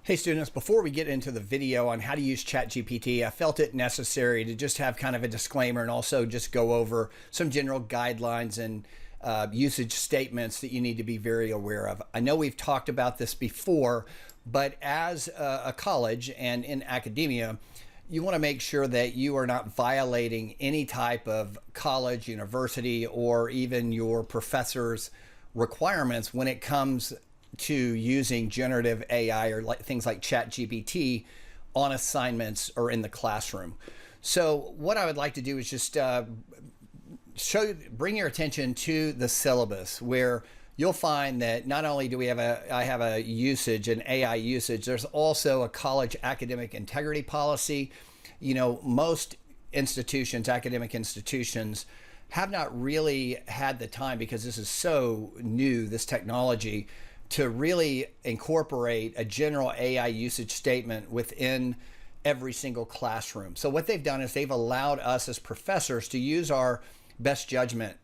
Hey students, before we get into the video on how to use ChatGPT, I felt it necessary to just have kind of a disclaimer and also just go over some general guidelines and usage statements that you need to be very aware of. I know we've talked about this before, but as a college and in academia, you want to make sure that you are not violating any type of college, university, or even your professor's requirements when it comes to using generative AI or things like ChatGPT on assignments or in the classroom. So what I would like to do is just bring your attention to the syllabus, where you'll find that not only do I have a usage, an AI usage, there's also a college academic integrity policy. You know, most institutions, academic institutions, have not really had the time, because this is so new, this technology, to really incorporate a general AI usage statement within every single classroom. So what they've done is they've allowed us as professors to use our best judgment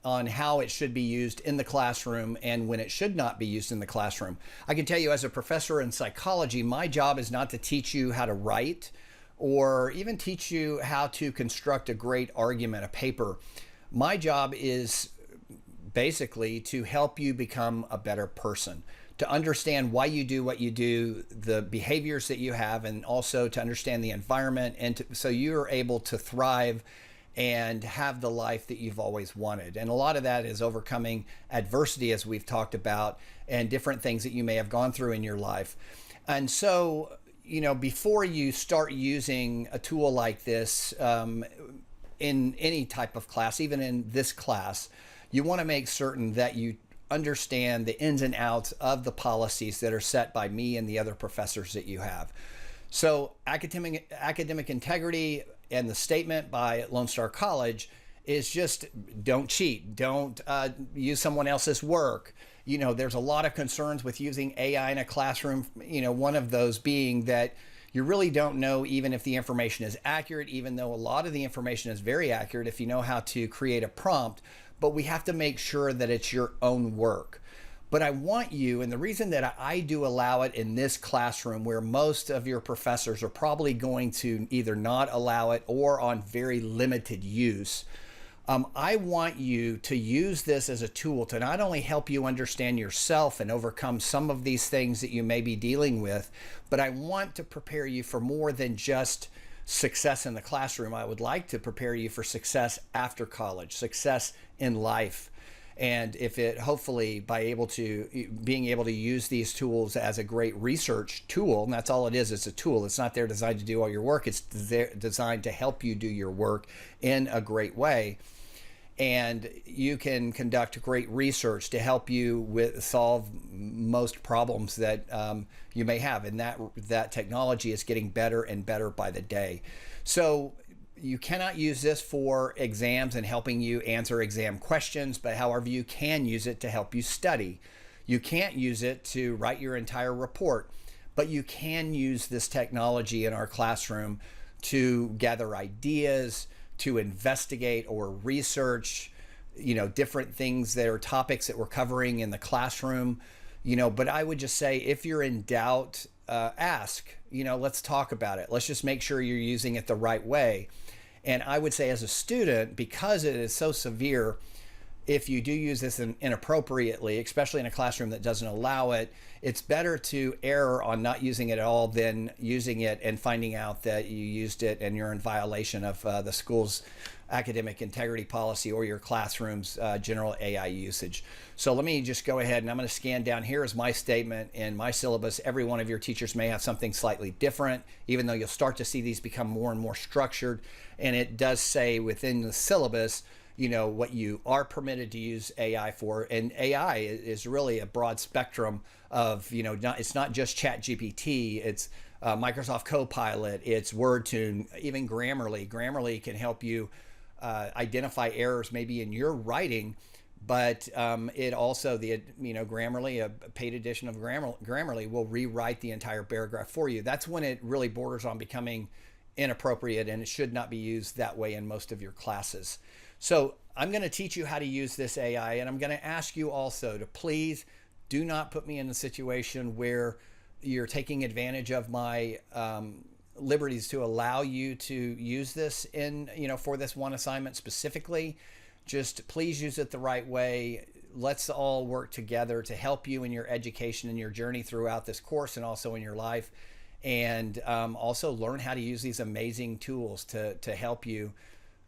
on how it should be used in the classroom and when it should not be used in the classroom. I can tell you, as a professor in psychology, my job is not to teach you how to write or even teach you how to construct a great argument, a paper. My job is basically to help you become a better person, to understand why you do what you do, the behaviors that you have, and also to understand the environment, and so you're able to thrive and have the life that you've always wanted. And a lot of that is overcoming adversity, as we've talked about, and different things that you may have gone through in your life. And so, you know, before you start using a tool like this in any type of class, even in this class, you want to make certain that you understand the ins and outs of the policies that are set by me and the other professors that you have. So academic integrity and the statement by Lone Star College is just don't cheat, don't use someone else's work. You know, there's a lot of concerns with using AI in a classroom, you know, one of those being that you really don't know even if the information is accurate, even though a lot of the information is very accurate if you know how to create a prompt. But we have to make sure that it's your own work. But I want you, and the reason that I do allow it in this classroom, where most of your professors are probably going to either not allow it or on very limited use, I want you to use this as a tool to not only help you understand yourself and overcome some of these things that you may be dealing with, but I want to prepare you for more than just success in the classroom. I would like to prepare you for success after college, success in life. And if it, hopefully being able to use these tools as a great research tool, and that's all it is, it's a tool. It's not there designed to do all your work. It's designed to help you do your work in a great way. And you can conduct great research to help you solve most problems that you may have. And that technology is getting better and better by the day. So you cannot use this for exams and helping you answer exam questions, but however, you can use it to help you study. You can't use it to write your entire report, but you can use this technology in our classroom to gather ideas, to investigate or research, you know, different things that are topics that we're covering in the classroom, you know. But I would just say, if you're in doubt, ask, you know, let's talk about it. Let's just make sure you're using it the right way. And I would say, as a student, because it is so severe, if you do use this inappropriately, especially in a classroom that doesn't allow it, it's better to err on not using it at all than using it and finding out that you used it and you're in violation of the school's academic integrity policy or your classroom's general AI usage. So let me just go ahead and I'm going to scan down. Here is my statement in my syllabus. Every one of your teachers may have something slightly different, even though you'll start to see these become more and more structured. And it does say within the syllabus, you know, what you are permitted to use AI for. And AI is really a broad spectrum of, you know, it's not just ChatGPT, it's Microsoft Copilot, it's WordTune, even Grammarly. Grammarly can help you identify errors maybe in your writing, but it also, Grammarly, a paid edition of Grammarly will rewrite the entire paragraph for you. That's when it really borders on becoming inappropriate, and it should not be used that way in most of your classes. So I'm going to teach you how to use this AI, and I'm going to ask you also to please do not put me in a situation where you're taking advantage of my liberties to allow you to use this in, for this one assignment specifically. Just please use it the right way. Let's all work together to help you in your education and your journey throughout this course and also in your life. And also learn how to use these amazing tools to help you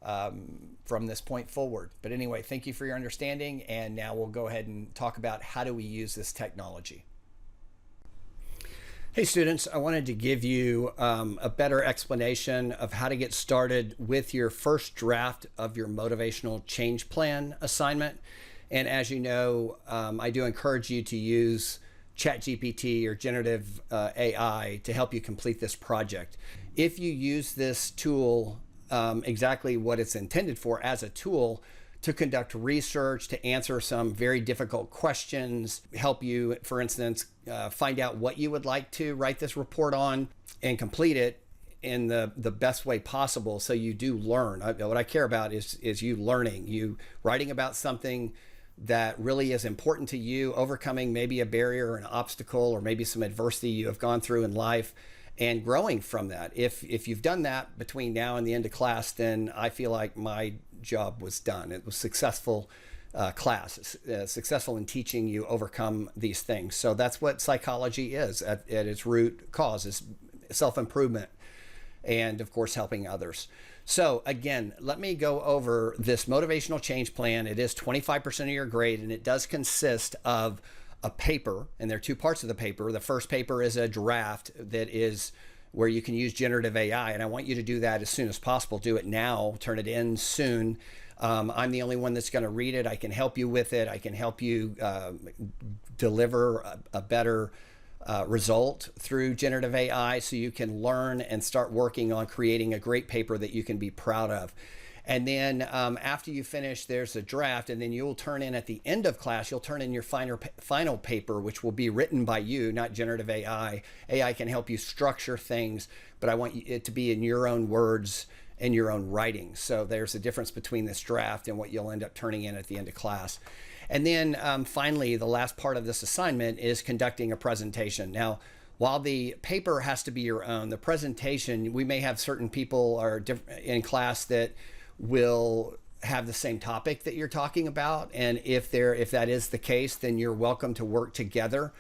from this point forward. But anyway, thank you for your understanding. And now we'll go ahead and talk about how do we use this technology. Hey students, I wanted to give you a better explanation of how to get started with your first draft of your Motivational Change Plan assignment. And as you know, I do encourage you to use ChatGPT or Generative AI to help you complete this project. If you use this tool exactly what it's intended for, as a tool to conduct research, to answer some very difficult questions, help you, for instance, find out what you would like to write this report on and complete it in the best way possible so you do learn. What I care about is you learning, you writing about something that really is important to you, overcoming maybe a barrier or an obstacle or maybe some adversity you have gone through in life, and growing from that. If you've done that between now and the end of class, then I feel like my job was done. It was successful class, successful in teaching you overcome these things. So that's what psychology is at its root cause, is self-improvement and of course helping others. So again, let me go over this motivational change plan. It is 25% of your grade, and it does consist of a paper, and there are two parts of the paper. The first paper is a draft that is where you can use generative AI, and I want you to do that as soon as possible. Do it now, turn it in soon. I'm the only one that's going to read it. I can help you with it. I can help you deliver a better result through generative AI, so you can learn and start working on creating a great paper that you can be proud of. And then after you finish, there's a draft, and then you'll turn in at the end of class, you'll turn in your final paper, which will be written by you, not generative AI. AI can help you structure things, but I want it to be in your own words and your own writing. So there's a difference between this draft and what you'll end up turning in at the end of class. And then finally, the last part of this assignment is conducting a presentation. Now, while the paper has to be your own, the presentation, we may have certain people are in class that will have the same topic that you're talking about, and if that is the case, then you're welcome to work together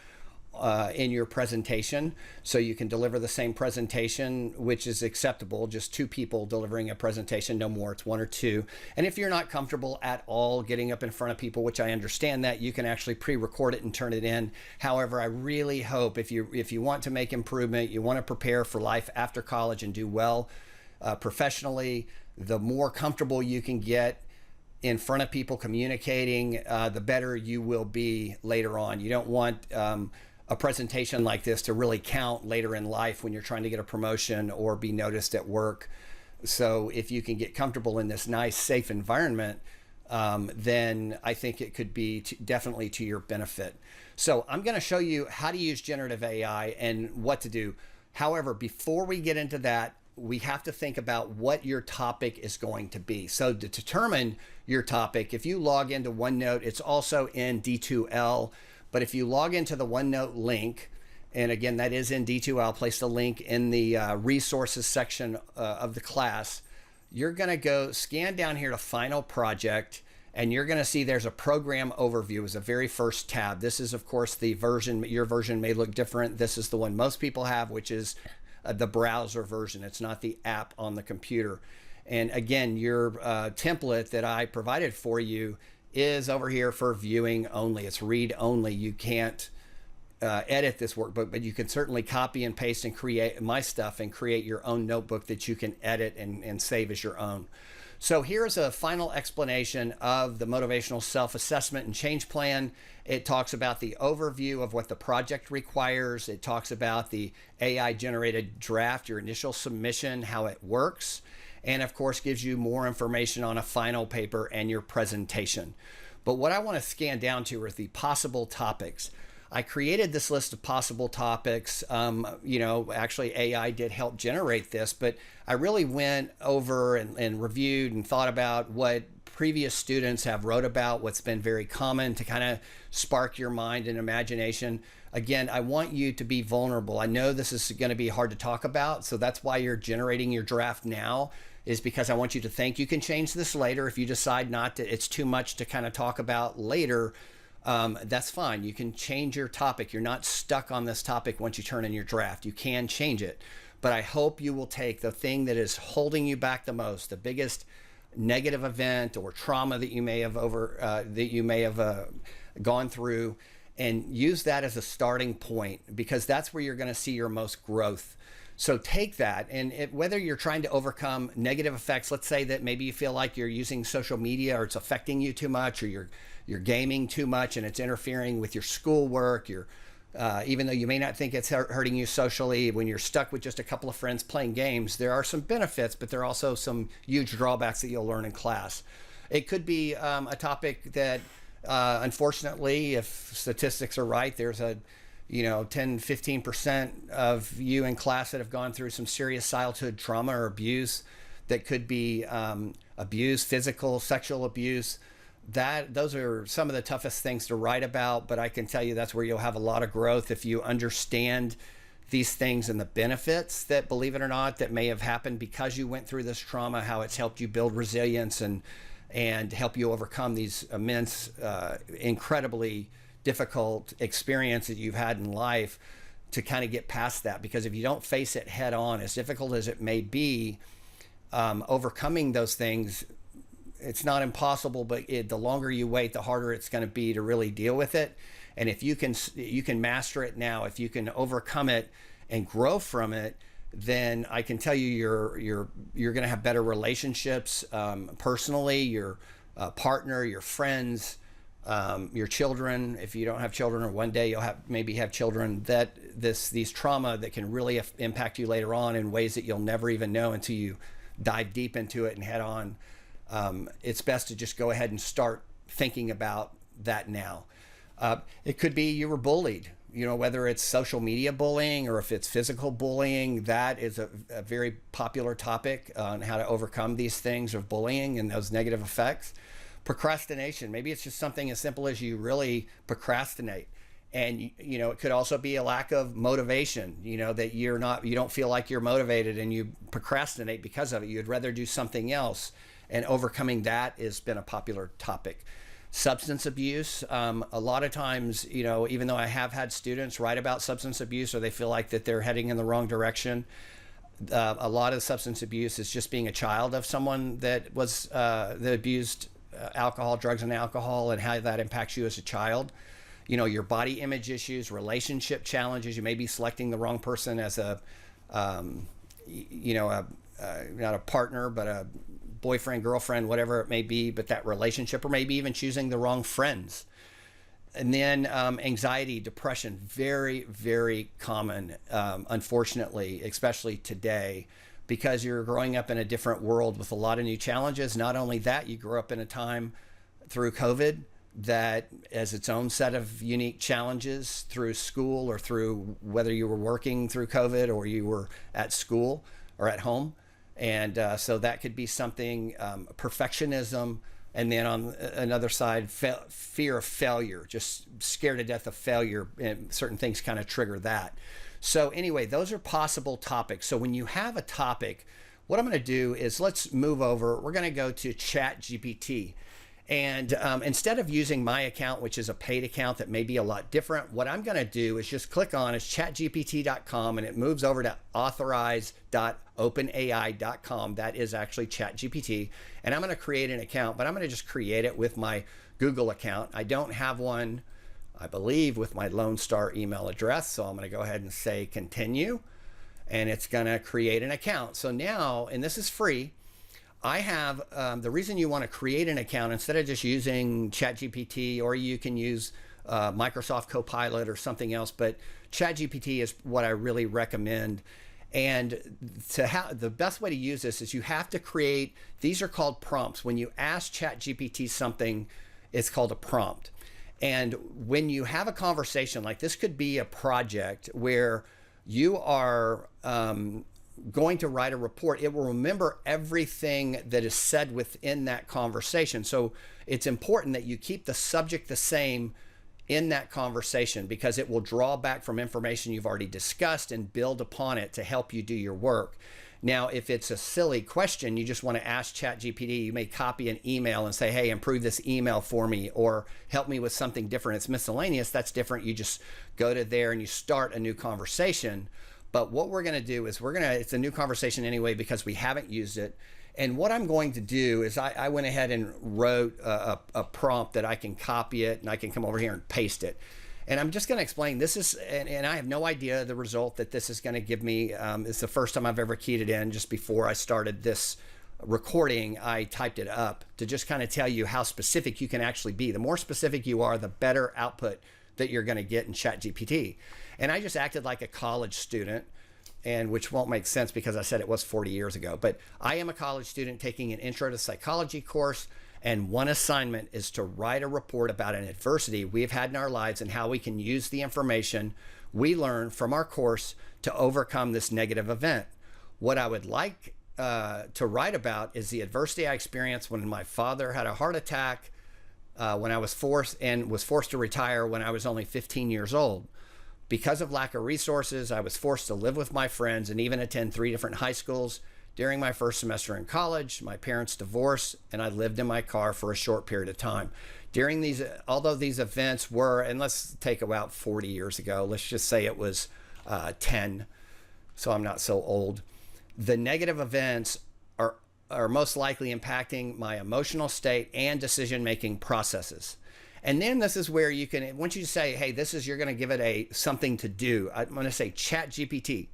in your presentation, so you can deliver the same presentation, which is acceptable. Just two people delivering a presentation, no more. It's one or two. And if you're not comfortable at all getting up in front of people, which I understand, that you can actually pre-record it and turn it in. However, I really hope if you want to make improvement, you want to prepare for life after college and do well professionally, the more comfortable you can get in front of people communicating, the better you will be later on. You don't want a presentation like this to really count later in life when you're trying to get a promotion or be noticed at work. So if you can get comfortable in this nice, safe environment, then I think it could be definitely to your benefit. So I'm going to show you how to use generative AI and what to do. However, before we get into that, we have to think about what your topic is going to be. So to determine your topic, if you log into OneNote, it's also in D2L, but if you log into the OneNote link, and again, that is in D2L, I'll place the link in the resources section of the class, you're gonna go scan down here to Final Project, and you're gonna see there's a program overview as the very first tab. This is, of course, the version. Your version may look different. This is the one most people have, which is the browser version. It's not the app on the computer. And again, your template that I provided for you is over here for viewing only. It's read only. You can't edit this workbook, but you can certainly copy and paste and create my stuff and create your own notebook that you can edit and save as your own. So here's a final explanation of the motivational self-assessment and change plan. It talks about the overview of what the project requires. It talks about the AI generated draft, your initial submission, how it works, and of course gives you more information on a final paper and your presentation. But what I want to scan down to are the possible topics. I created this list of possible topics. Actually AI did help generate this, but I really went over and reviewed and thought about what previous students have wrote about, what's been very common to kind of spark your mind and imagination. Again, I want you to be vulnerable. I know this is going to be hard to talk about, so that's why you're generating your draft now, is because I want you to think you can change this later. If you decide not to, it's too much to kind of talk about later, that's fine. You can change your topic. You're not stuck on this topic once you turn in your draft. You can change it. But I hope you will take the thing that is holding you back the most, the biggest negative event or trauma that you may have gone through, and use that as a starting point, because that's where you're going to see your most growth. So take that, and whether you're trying to overcome negative effects, let's say that maybe you feel like you're using social media or it's affecting you too much, or you're gaming too much and it's interfering with your schoolwork, even though you may not think it's hurting you socially, when you're stuck with just a couple of friends playing games, there are some benefits, but there are also some huge drawbacks that you'll learn in class. It could be a topic that, unfortunately, if statistics are right, there's a 10-15% of you in class that have gone through some serious childhood trauma or abuse. That could be abuse, physical, sexual abuse. Those are some of the toughest things to write about, but I can tell you that's where you'll have a lot of growth if you understand these things and the benefits that, believe it or not, that may have happened because you went through this trauma, how it's helped you build resilience and help you overcome these immense, incredibly difficult experiences you've had in life, to kind of get past that. Because if you don't face it head on, as difficult as it may be, overcoming those things, it's not impossible, but the longer you wait, the harder it's going to be to really deal with it. And if you can master it now, if you can overcome it and grow from it, then I can tell you you're going to have better relationships, personally, your partner, your friends, your children. If you don't have children, or one day you'll maybe have children, that these trauma that can really impact you later on in ways that you'll never even know until you dive deep into it and head on. It's best to just go ahead and start thinking about that now. It could be you were bullied, whether it's social media bullying or if it's physical bullying. That is a very popular topic on how to overcome these things of bullying and those negative effects. Procrastination. Maybe it's just something as simple as you really procrastinate. And, it could also be a lack of motivation, that you don't feel like you're motivated and you procrastinate because of it. You'd rather do something else. And overcoming that has been a popular topic. Substance abuse. A lot of times, even though I have had students write about substance abuse, or they feel like that they're heading in the wrong direction, a lot of substance abuse is just being a child of someone that abused alcohol, drugs and alcohol, and how that impacts you as a child. Your body image issues, relationship challenges. You may be selecting the wrong person as not a partner, but a boyfriend, girlfriend, whatever it may be, but that relationship, or maybe even choosing the wrong friends. And then anxiety, depression, very, very common, unfortunately, especially today, because you're growing up in a different world with a lot of new challenges. Not only that, you grew up in a time through COVID that has its own set of unique challenges, through school or through whether you were working through COVID or you were at school or at home. And so that could be something, perfectionism. And then on another side, fear of failure, just scared to death of failure, and certain things kind of trigger that. So anyway, those are possible topics. So when you have a topic, what I'm going to do is let's move over. We're going to go to ChatGPT. And instead of using my account, which is a paid account that may be a lot different, what I'm going to do is just click on is chatgpt.com, and it moves over to authorize.openai.com. That is actually ChatGPT. And I'm going to create an account, but I'm going to just create it with my Google account. I don't have one, I believe, with my Lone Star email address. So I'm going to go ahead and say continue, and it's going to create an account. So now, and this is free, I have, the reason you want to create an account instead of just using ChatGPT, or you can use Microsoft Copilot or something else, but ChatGPT is what I really recommend. And the best way to use this is you have to create, these are called prompts. When you ask ChatGPT something, it's called a prompt. And when you have a conversation, like this could be a project where you are going to write a report, it will remember everything that is said within that conversation. So it's important that you keep the subject the same in that conversation, because it will draw back from information you've already discussed and build upon it to help you do your work. Now, if it's a silly question, you just want to ask ChatGPT, you may copy an email and say, hey, improve this email for me, or help me with something different. It's miscellaneous, that's different. You just go to there and you start a new conversation. But what we're going to do is it's a new conversation anyway, because we haven't used it. And what I'm going to do is I went ahead and wrote a prompt that I can copy it and I can come over here and paste it. And I'm just going to explain this is, and I have no idea the result that this is going to give me. It's the first time I've ever keyed it in. Just before I started this recording, I typed it up to just kind of tell you how specific you can actually be. The more specific you are, the better output that you're going to get in ChatGPT. And I just acted like a college student, and which won't make sense because I said it was 40 years ago. But I am a college student taking an intro to psychology course, and one assignment is to write a report about an adversity we've had in our lives and how we can use the information we learn from our course to overcome this negative event. What I would like to write about is the adversity I experienced when my father had a heart attack when I was forced to retire when I was only 15 years old. Because of lack of resources, I was forced to live with my friends and even attend 3 different high schools. During my first semester in college, my parents divorced and I lived in my car for a short period of time. Although these events were, and let's take about 40 years ago, let's just say it was 10, so I'm not so old. The negative events are most likely impacting my emotional state and decision-making processes. And then this is where you can, once you say, hey, you're going to give it something to do. I'm going to say ChatGPT,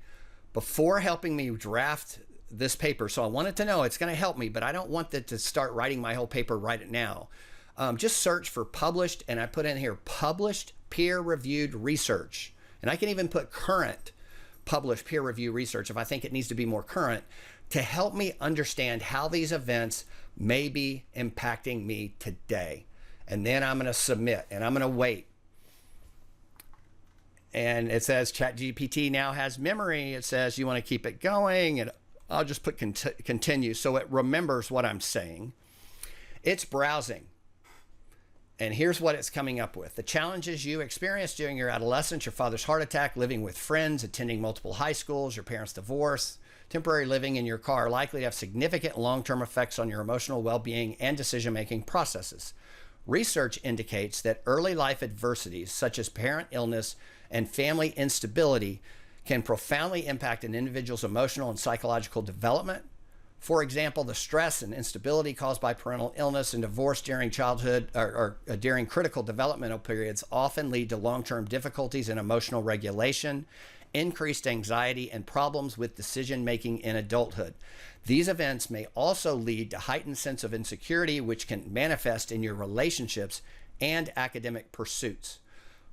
before helping me draft this paper. So I want it to know it's going to help me, but I don't want it to start writing my whole paper right now. Just search for published, and I put in here published peer-reviewed research. And I can even put current published peer-reviewed research if I think it needs to be more current, to help me understand how these events may be impacting me today. And then I'm going to submit and I'm going to wait. And it says ChatGPT now has memory. It says you want to keep it going, and I'll just put continue so it remembers what I'm saying. It's browsing. And here's what it's coming up with. The challenges you experienced during your adolescence, your father's heart attack, living with friends, attending multiple high schools, your parents' divorce, temporary living in your car are likely to have significant long-term effects on your emotional well-being and decision-making processes. Research indicates that early life adversities, such as parent illness and family instability, can profoundly impact an individual's emotional and psychological development. For example, the stress and instability caused by parental illness and divorce during childhood or during critical developmental periods often lead to long-term difficulties in emotional regulation, increased anxiety, and problems with decision-making in adulthood. These events may also lead to heightened sense of insecurity, which can manifest in your relationships and academic pursuits.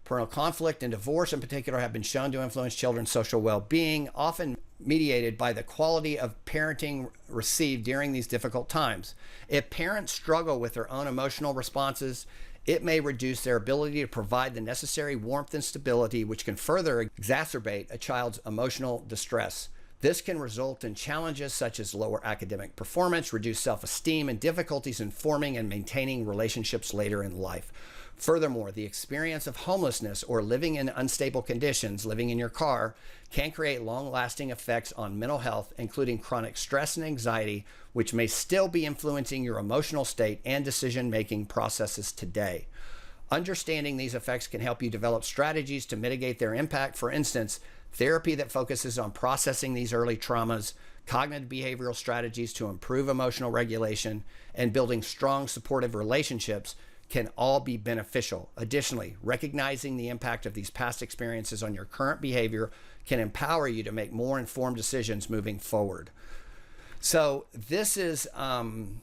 Parental conflict and divorce in particular have been shown to influence children's social well-being, often mediated by the quality of parenting received during these difficult times. If parents struggle with their own emotional responses, it may reduce their ability to provide the necessary warmth and stability, which can further exacerbate a child's emotional distress. This can result in challenges such as lower academic performance, reduced self-esteem, and difficulties in forming and maintaining relationships later in life. Furthermore, the experience of homelessness or living in unstable conditions, living in your car, can create long-lasting effects on mental health, including chronic stress and anxiety, which may still be influencing your emotional state and decision-making processes today. Understanding these effects can help you develop strategies to mitigate their impact. For instance, therapy that focuses on processing these early traumas, cognitive behavioral strategies to improve emotional regulation, and building strong supportive relationships can all be beneficial. Additionally, recognizing the impact of these past experiences on your current behavior can empower you to make more informed decisions moving forward. So this is kind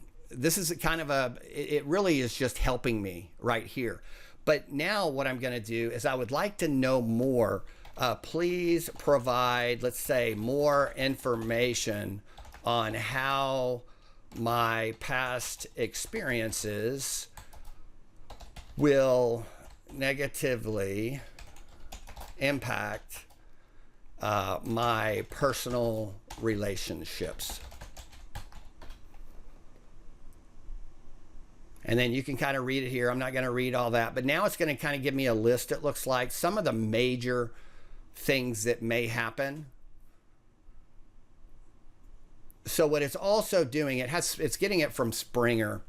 of it really is just helping me right here. But now what I'm going to do is I would like to know more. Please provide, let's say, more information on how my past experiences will negatively impact my personal relationships. And then you can kind of read it here. I'm not going to read all that, but now it's going to kind of give me a list, it looks like, some of the major things that may happen. So what it's also doing, it's getting it from Springer,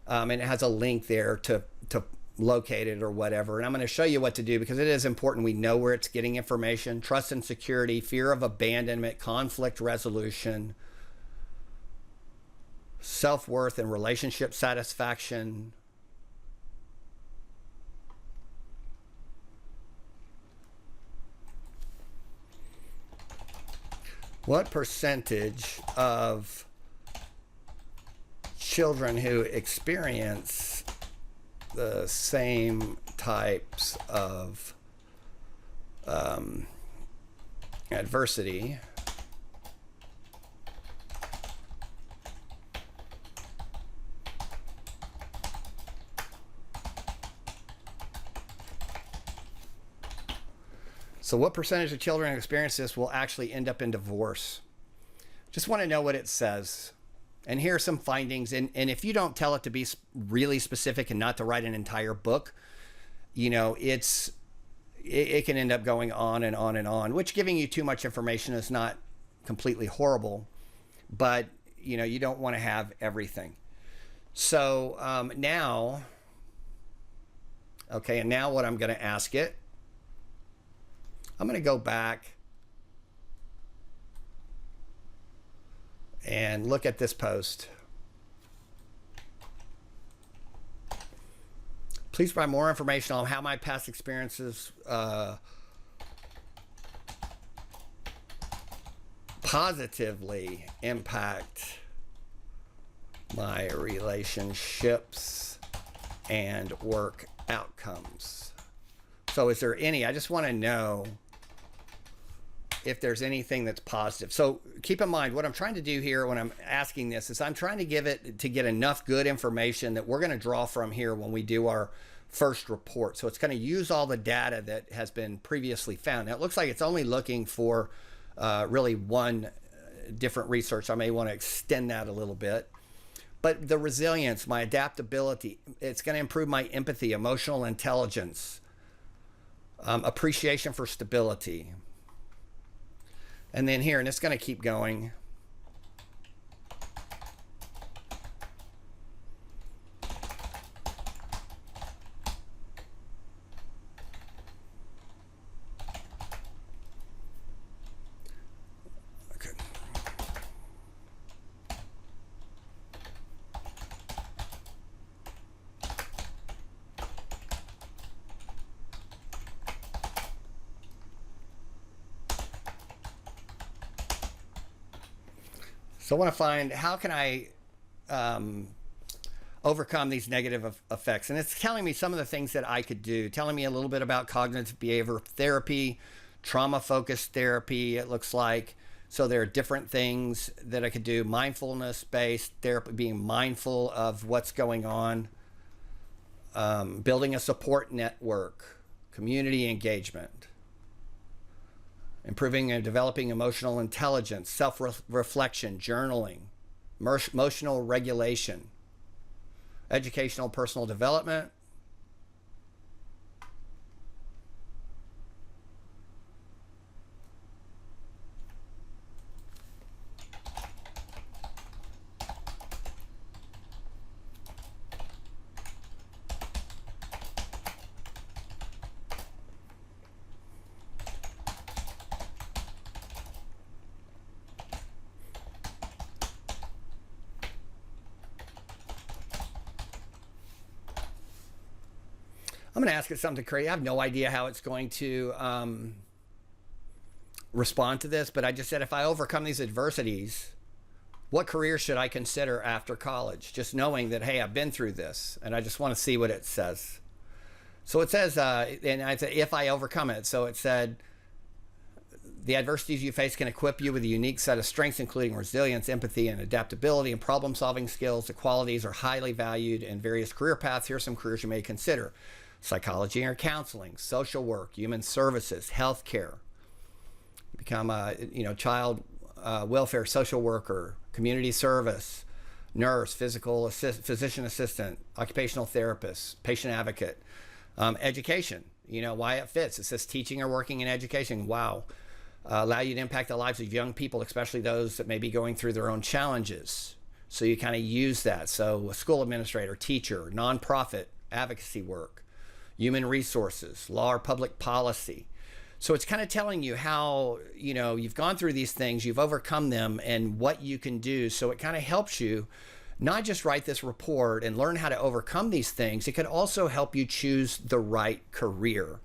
and it has a link there to locate it or whatever. And I'm going to show you what to do because it is important we know where it's getting information. Trust and security, fear of abandonment, conflict resolution, self-worth and relationship satisfaction. What percentage of children who experience the same types of adversity So what percentage of children who experience this will actually end up in divorce? Just want to know what it says. And here are some findings. And if you don't tell it to be really specific and not to write an entire book, you know, it can end up going on and on and on, which giving you too much information is not completely horrible, but you know, you don't want to have everything. So now, okay, and now what I'm going to ask it, I'm going to go back and look at this post. Please provide more information on how my past experiences positively impact my relationships and work outcomes. So is there any, I just want to know if there's anything that's positive. So keep in mind what I'm trying to do here when I'm asking this is I'm trying to give it to get enough good information that we're going to draw from here when we do our first report. So it's going to use all the data that has been previously found. Now it looks like it's only looking for really one different research. I may want to extend that a little bit. But the resilience, my adaptability, it's going to improve my empathy, emotional intelligence, appreciation for stability. And then here, and it's going to keep going. Okay. So I want to find how can I overcome these negative effects. And it's telling me some of the things that I could do, telling me a little bit about cognitive behavior therapy, trauma-focused therapy, it looks like. So there are different things that I could do. Mindfulness-based therapy, being mindful of what's going on. Building a support network, community engagement. Improving and developing emotional intelligence, self-reflection, journaling, emotional regulation, educational personal development, I'm going to ask it something crazy. I have no idea how it's going to respond to this, but I just said, if I overcome these adversities, what career should I consider after college? Just knowing that, hey, I've been through this, and I just want to see what it says. So it says, and I said, if I overcome it. So it said, the adversities you face can equip you with a unique set of strengths, including resilience, empathy, and adaptability, and problem-solving skills. The qualities are highly valued in various career paths. Here are some careers you may consider. Psychology or counseling, social work, human services, healthcare. Become a child welfare social worker, community service, nurse, physician assistant, occupational therapist, patient advocate, education, why it fits. It says teaching or working in education. Wow. Allow you to impact the lives of young people, especially those that may be going through their own challenges. So you kind of use that. So a school administrator, teacher, nonprofit, advocacy work, human resources, law or public policy. So it's kind of telling you how, you've gone through these things, you've overcome them, and what you can do. So it kind of helps you not just write this report and learn how to overcome these things. It could also help you choose the right career.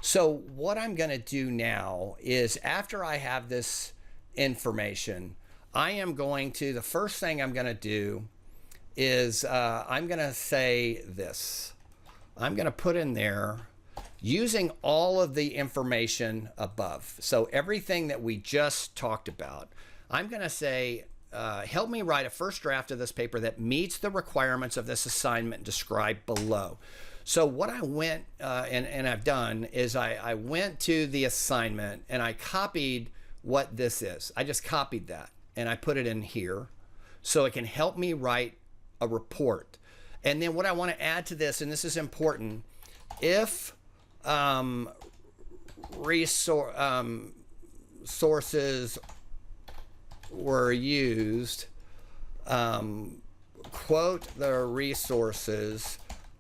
So what I'm going to do now is, after I have this information, the first thing I'm going to do is I'm going to say this. I'm going to put in there, using all of the information above. So everything that we just talked about, I'm going to say, help me write a first draft of this paper that meets the requirements of this assignment described below. So what I went and I've done is I went to the assignment and I copied what this is. I just copied that and I put it in here so it can help me write a report. And then what I want to add to this, and this is important, if sources were used, quote the resources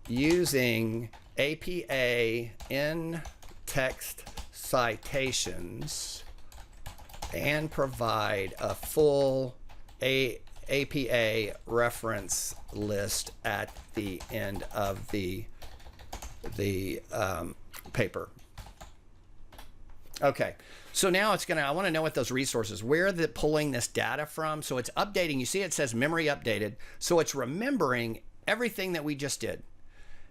using APA in-text citations and provide a full APA reference list at the end of the paper. Okay, so now I want to know what those resources, where they're pulling this data from. So it's updating. You see it says memory updated. So it's remembering everything that we just did.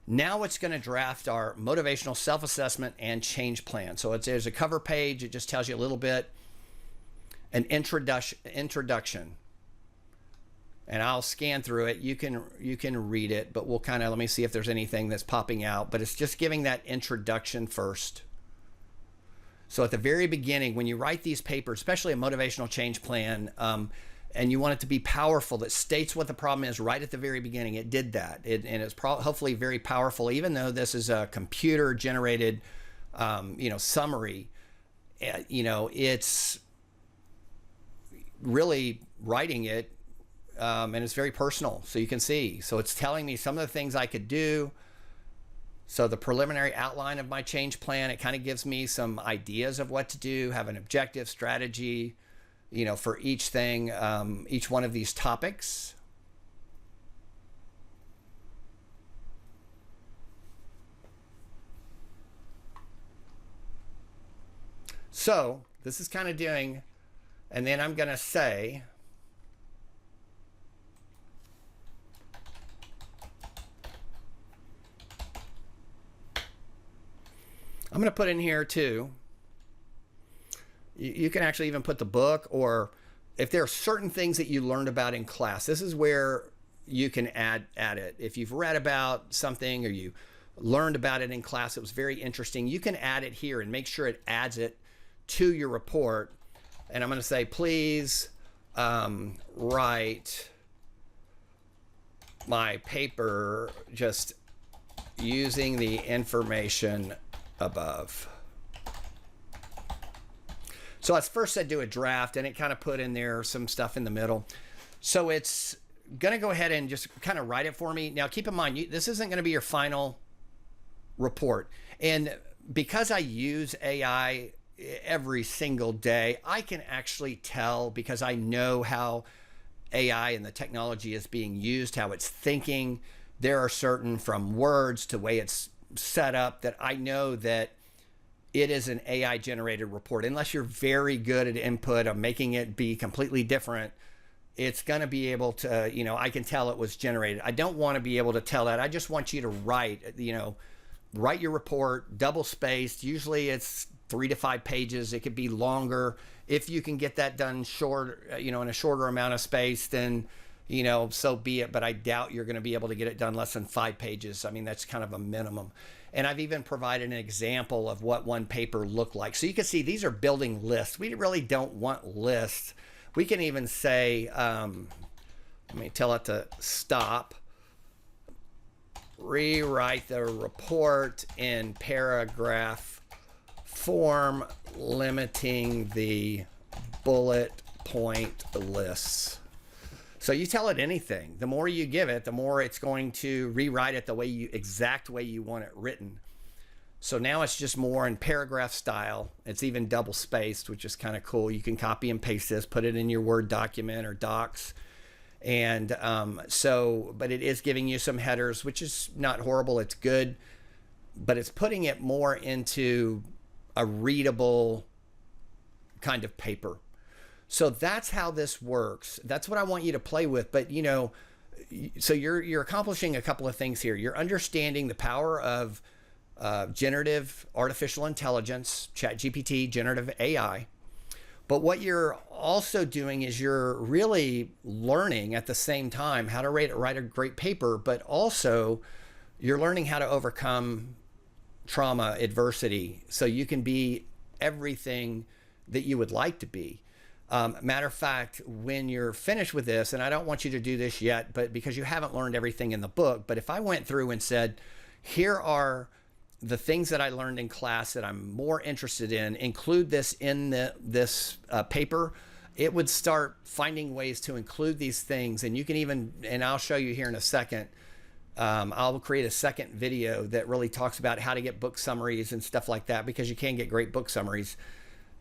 Now it's going to draft our motivational self-assessment and change plan. So there's a cover page. It just tells you a little bit, an introduction. And I'll scan through it. You can read it, but we'll let me see if there's anything that's popping out. But it's just giving that introduction first. So at the very beginning, when you write these papers, especially a motivational change plan, and you want it to be powerful, that states what the problem is right at the very beginning, it did that. And it's hopefully very powerful, even though this is a computer-generated, summary. It's really writing it, and it's very personal, so you can see. So it's telling me some of the things I could do. So the preliminary outline of my change plan, it kind of gives me some ideas of what to do, have an objective strategy, for each thing, each one of these topics. So this is kind of doing, and then I'm going to say, I'm going to put in here too, you can actually even put the book, or if there are certain things that you learned about in class, this is where you can add it. If you've read about something or you learned about it in class, it was very interesting, you can add it here and make sure it adds it to your report. And I'm going to say, please write my paper just using the information above. So I first said do a draft, and it kind of put in there some stuff in the middle. So it's going to go ahead and just kind of write it for me. Now, keep in mind, this isn't going to be your final report. And because I use AI every single day, I can actually tell, because I know how AI and the technology is being used, how it's thinking. There are certain, from words to way it's set up, that I know that it is an AI generated report. Unless you're very good at input of making it be completely different, it's going to be able to, I can tell it was generated. I don't want to be able to tell that. I just want you to write your report, double spaced. Usually it's 3 to 5 pages. It could be longer. If you can get that done short, in a shorter amount of space, then, so be it. But I doubt you're going to be able to get it done less than 5 pages. I mean, that's kind of a minimum. And I've even provided an example of what one paper looked like. So you can see these are building lists. We really don't want lists. We can even say, Let me tell it to stop. Rewrite the report in paragraph form, limiting the bullet point lists. So you tell it anything. The more you give it, the more it's going to rewrite it the way exact way you want it written. So now it's just more in paragraph style. It's even double spaced, which is kind of cool. You can copy and paste this, put it in your Word document or docs. And but it is giving you some headers, which is not horrible. It's good, but it's putting it more into a readable kind of paper. So that's how this works. That's what I want you to play with. But so you're accomplishing a couple of things here. You're understanding the power of generative artificial intelligence, ChatGPT, generative AI. But what you're also doing is you're really learning at the same time how to write a great paper, but also you're learning how to overcome trauma, adversity, so you can be everything that you would like to be. Matter of fact, when you're finished with this, and I don't want you to do this yet, but because you haven't learned everything in the book, but if I went through and said, here are the things that I learned in class that I'm more interested in, include this in this paper, it would start finding ways to include these things. And you can even, and I'll show you here in a second, I'll create a second video that really talks about how to get book summaries and stuff like that, because you can get great book summaries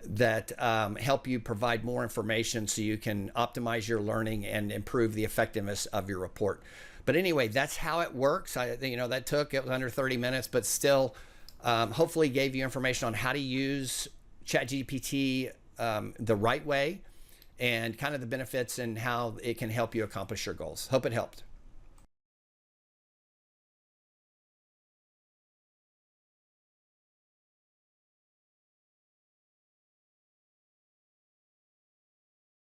that help you provide more information so you can optimize your learning and improve the effectiveness of your report. But anyway, that's how it works. It was under 30 minutes, but still hopefully gave you information on how to use ChatGPT the right way and kind of the benefits and how it can help you accomplish your goals. Hope it helped.